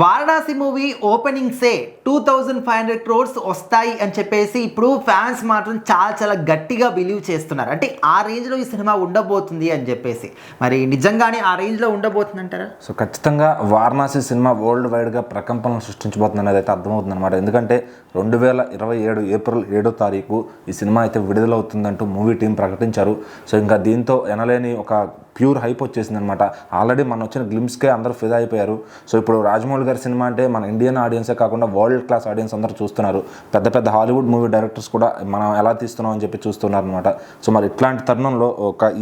Varanasi movie ఓపెనింగ్సే 2500 crores వస్తాయి అని చెప్పేసి ఇప్పుడు ఫ్యాన్స్ మాత్రం చాలా గట్టిగా బిలీవ్ చేస్తున్నారు. అంటే ఆ రేంజ్లో ఈ సినిమా ఉండబోతుంది అని చెప్పేసి, మరి నిజంగానే ఆ రేంజ్లో ఉండబోతుంది అంటారా? సో ఖచ్చితంగా వారణాసి సినిమా వరల్డ్ వైడ్గా ప్రకంపనలు సృష్టించబోతుంది అనేది అయితే అర్థమవుతుంది అనమాట. ఎందుకంటే 2027 ఏప్రిల్ 7వ తారీఖు ఈ సినిమా అయితే విడుదలవుతుందంటూ మూవీ టీం ప్రకటించారు. సో ఇంకా దీంతో ఎనలేని ఒక ప్యూర్ హైప్ వచ్చేసింది అనమాట. ఆల్రెడీ మన వచ్చిన గ్లిమ్స్కే అందరూ ఫిదా అయిపోయారు. సో ఇప్పుడు రాజమౌళి గారి సినిమా అంటే మన ఇండియన్ ఆడియన్సే కాకుండా వరల్డ్ క్లాస్ ఆడియన్స్ అందరూ చూస్తున్నారు. పెద్ద హాలీవుడ్ మూవీ డైరెక్టర్స్ కూడా మనం ఎలా తీస్తున్నాం అని చెప్పి చూస్తున్నారు అనమాట. సో మరి ఇట్లాంటి తరుణంలో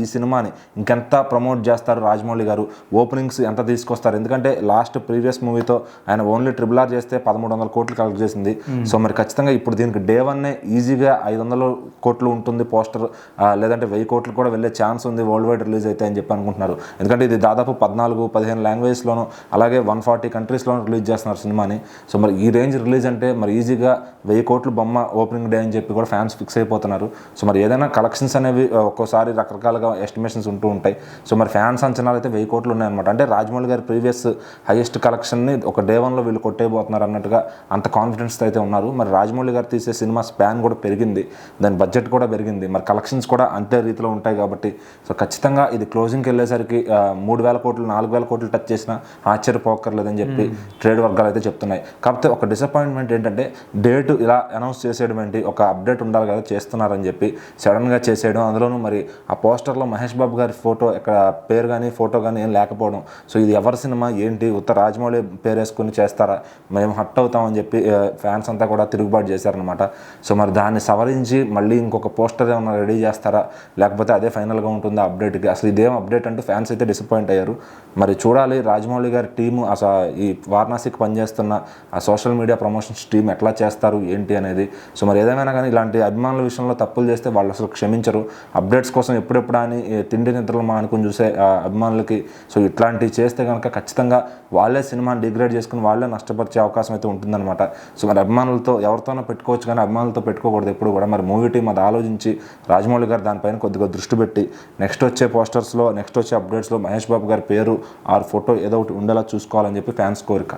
ఈ సినిమాని ఇంకెంత ప్రమోట్ చేస్తారు రాజమౌళి గారు, ఓపెనింగ్స్ ఎంత తీసుకొస్తారు? ఎందుకంటే లాస్ట్ ప్రీవియస్ మూవీతో ఆయన ఓన్లీ RRR చేస్తే 1300 కోట్లు కలెక్ట్ చేసింది. సో మరి ఖచ్చితంగా ఇప్పుడు దీనికి డే 1 ఈజీగా 500 కోట్లు ఉంటుంది పోస్టర్, లేదంటే 1000 కోట్లు కూడా వెళ్ళే ఛాన్స్ ఉంది వరల్డ్ వైడ్ రిలీజ్ అయితే అని చెప్పి అనుకుంటున్నారు. ఎందుకంటే ఇది దాదాపు 14-15 లాంగ్వేజ్లోనూ అలాగే 140 కంట్రీస్లోనూ రిలీజ్ చేస్తున్నారు సినిమాని. సో మరి ఈ రేంజ్ రిలీజ్ అంటే మరి ఈజీగా 1000 కోట్లు బొమ్మ ఓపెనింగ్ డే అని చెప్పి కూడా ఫ్యాన్స్ ఫిక్స్ అయిపోతున్నారు. సో మరి ఏదైనా కలెక్షన్స్ అనేవి ఒక్కోసారి రకరకాలుగా ఎస్టిమేషన్స్ ఉంటూ ఉంటాయి. సో మరి ఫ్యాన్స్ అంచనాలు అయితే 1000 కోట్లు ఉన్నాయన్నమాట. అంటే రాజమౌళి గారి ప్రీవియస్ హైయెస్ట్ కలెక్షన్ని ఒక డే 1లో వీళ్ళు కొట్టేయబోతున్నారు అన్నట్టుగా అంత కాన్ఫిడెన్స్ అయితే ఉన్నారు. మరి రాజమౌళి గారు తీసే సినిమా స్పాన్ కూడా పెరిగింది, దాని బడ్జెట్ కూడా పెరిగింది, మరి కలెక్షన్స్ కూడా అంతే రీతిలో ఉంటాయి కాబట్టి సో ఖచ్చితంగా ఇది క్లోజింగ్కి వెళ్ళేసరికి 3000 కోట్లు 4000 కోట్లు టచ్ చేసినా ఆశ్చర్యపోక్కర్లేదని చెప్పి ట్రేడ్ వర్గాలు అయితే చెప్తున్నాయి. కాకపోతే ఒక డిసప్పాయింట్మెంట్ ఏంటంటే డేట్ ఇలా అనౌన్స్ చేసేయడం ఏంటి, ఒక అప్డేట్ ఉండాలి కదా, చేస్తున్నారని చెప్పి సడన్గా చేసేయడం. అందులోనూ మరి ఆ పోస్టర్లో మహేష్ బాబు గారి ఫోటో, ఇక్కడ పేరు కానీ ఫోటో కానీ ఏం లేకపోవడం. సో ఇది ఎవరి సినిమా ఏంటి, ఉత్త రాజమౌళి పేరు వేసుకుని చేస్తారా, మేము హట్ అవుతామని చెప్పి ఫ్యాన్స్ అంతా కూడా తిరుగుబాటు చేశారనమాట. సో మరి దాన్ని సవరించి మళ్ళీ ఇంకొక పోస్టర్ ఏమైనా రెడీ చేస్తారా, లేకపోతే అదే ఫైనల్గా ఉంటుందా అప్డేట్కి? అసలు ఇదేం అప్డేట్ అంటూ ఫ్యాన్స్ అయితే డిసప్పాయింట్ అయ్యారు. మరి చూడాలి రాజమౌళి గారి టీము అసలు ఈ వారణాసికి పనిచేస్తున్న ఆ సోషల్ మీడియా ప్రమోషన్స్ టీం ఎట్లా చేస్తారు ఏంటి అనేది. సో మరి ఏదేమైనా కానీ ఇలాంటి అభిమానుల విషయంలో తప్పులు చేస్తే వాళ్ళు అసలు క్షమించరు. అప్డేట్స్ కోసం ఎప్పుడెప్పుడు అని తిండి నిద్రలు అనుకుని చూసే అభిమానులకి సో ఇట్లాంటివి చేస్తే కనుక ఖచ్చితంగా వాళ్ళే సినిమాని డిగ్రేడ్ చేసుకుని వాళ్ళే నష్టపరిచే అవకాశం అయితే ఉంటుందన్నమాట. సో మరి అభిమానులతో ఎవరితోనో పెట్టుకోవచ్చు కానీ అభిమానులతో పెట్టుకోకూడదు ఎప్పుడు కూడా. మరి మూవీ టీం అది ఆలోచించి రాజమౌళి గారు దానిపైన కొద్దిగా దృష్టి పెట్టి నెక్స్ట్ వచ్చే పోస్టర్స్లో, నెక్స్ట్ వచ్చే అప్డేట్స్లో మహేష్ బాబు గారి పేరు ఆర్ ఫోటో ఏదో ఒకటి ఉండేలా చూసుకోవాలని చెప్పి ఫ్యాన్స్ కోరిక.